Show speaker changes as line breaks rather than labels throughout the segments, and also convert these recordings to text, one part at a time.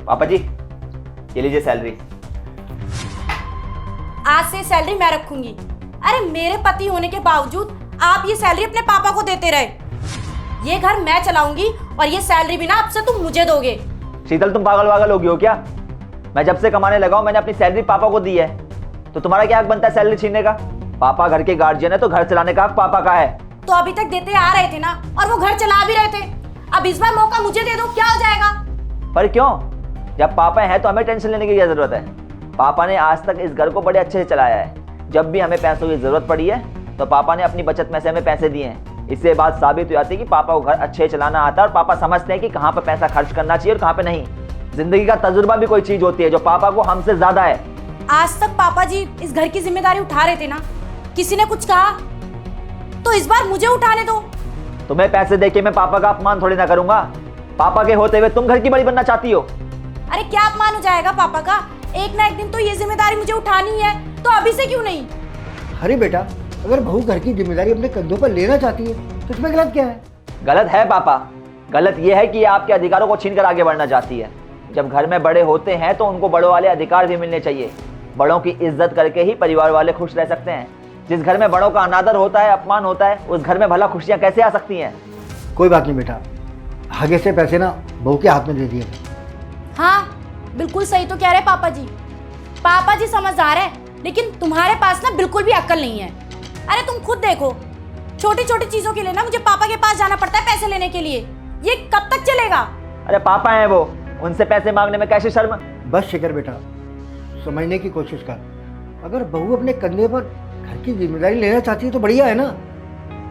पापा जी, ये लीजिए सैलरी।
आज से सैलरी मैं रखूंगी। अरे मेरे पति होने के बावजूद आप ये सैलरी अपने पापा को देते रहे। ये घर मैं चलाऊंगी और ये सैलरी भी ना अब से तुम मुझे दोगे।
शीतल, तुम पागल वागल हो गई हो क्या? मैं जब से कमाने लगा हूं मैंने अपनी सैलरी पापा को दी है, तो तुम्हारा क्या हक बनता है सैलरी छीनने का? पापा घर के गार्जियन है तो घर चलाने का हक पापा का है।
तो अभी तक देते आ रहे थे ना, और वो घर चला भी रहे थे। अब इस बार मौका मुझे दे दो, क्या हो जाएगा?
पर क्यों? जब पापा हैं तो हमें टेंशन लेने की क्या जरूरत है? पापा ने आज तक इस घर को बड़े अच्छे से चलाया है। जब भी हमें पैसों की जरूरत पड़ी है तो पापा ने अपनी बचत में से हमें पैसे दिए हैं। इससे बात साबित हो जाती है कि पापा को घर अच्छे से चलाना आता है और पापा समझते हैं कि कहाँ पर पैसा खर्च करना चाहिए और कहाँ पे नहीं। जिंदगी का तजुर्बा भी कोई चीज होती है जो पापा को हमसे ज्यादा है।
आज तक पापा जी इस घर की जिम्मेदारी उठा रहे थे ना, किसी ने कुछ कहा तो इस बार मुझे उठाने दो।
तुम्हें पैसे देके मैं पापा का अपमान थोड़ी ना करूंगा। पापा के होते हुए तुम घर की बड़ी बनना चाहती हो।
अरे क्या अपमान हो जाएगा पापा का? एक ना एक दिन तो ये जिम्मेदारी मुझे उठानी है, तो अभी से क्यों नहीं?
अरे बेटा, अगर बहू घर की जिम्मेदारी अपने कंधों पर लेना चाहती है तो इसमें गलत क्या है?
गलत है पापा। गलत यह है कि ये आपके अधिकारों को छीन कर आगे बढ़ना चाहती है। जब घर में बड़े होते हैं तो उनको बड़ों वाले अधिकार भी मिलने चाहिए। बड़ों की इज्जत करके ही परिवार वाले खुश रह सकते हैं। जिस घर में बड़ों का अनादर होता है, अपमान होता है, उस घर में भला खुशियां कैसे आ सकती हैं?
कोई बात नहीं बेटा, आगे से पैसे ना बहू के हाथ में दे दिए।
हाँ बिल्कुल सही तो कह रहे पापा जी। पापा जी समझदार है, लेकिन तुम्हारे पास ना बिल्कुल भी अक्ल नहीं है। अरे तुम खुद देखो, छोटी छोटी चीजों के लिए ना मुझे पापा के पास जाना पड़ता है पैसे लेने के लिए। ये कब तक चलेगा?
अरे पापा हैं वो, उनसे पैसे मांगने में कैसे शर्म?
बस शिखर बेटा, समझने की कोशिश कर। अगर बहू अपने कंधे पर घर की जिम्मेदारी लेना चाहती है तो बढ़िया है ना।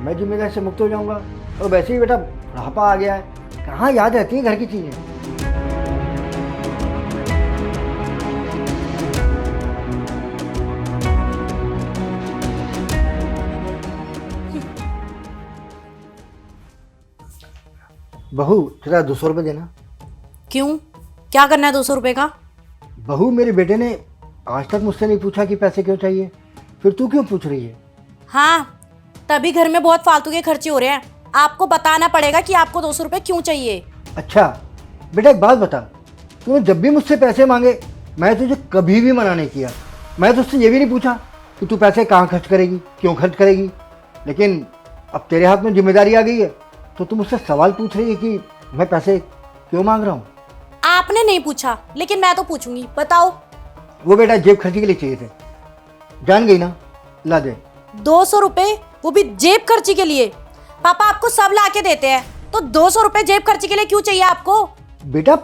मैं जिम्मेदारी से मुक्त हो जाऊंगा। और वैसे ही बेटा बुढ़ापा आ गया है, कहाँ याद रहती है घर की चीजें। बहू तेरा 200 रुपये देना।
क्यों, क्या करना है 200 रुपए का?
बहू, मेरे बेटे ने आज तक मुझसे नहीं पूछा कि पैसे क्यों चाहिए, फिर तू क्यों पूछ रही है?
हाँ, तभी घर में बहुत फालतू के खर्चे हो रहे हैं। आपको बताना पड़ेगा कि आपको 200 रुपए क्यों चाहिए।
अच्छा बेटा, एक बात बता, तूने जब भी मुझसे पैसे मांगे मैं तुझे कभी भी मना नहीं किया। मैं तुझसे ये भी नहीं पूछा कि तू पैसे कहाँ खर्च करेगी, क्यों खर्च करेगी। लेकिन अब तेरे हाथ में जिम्मेदारी आ गई है तो तू मुझसे सवाल पूछ रही है कि मैं पैसे क्यों मांग रहा हूँ।
आपने नहीं पूछा, लेकिन मैं तो पूछूंगी, बताओ।
वो बेटा जेब खर्ची के लिए चाहिए थे, जान गई ना, ला दे।
200 रुपए, वो भी जेब खर्ची के लिए? पापा आपको सब ला के देते हैं, तो 200 रुपए जेब खर्ची के लिए क्यों चाहिए आपको?
बेटा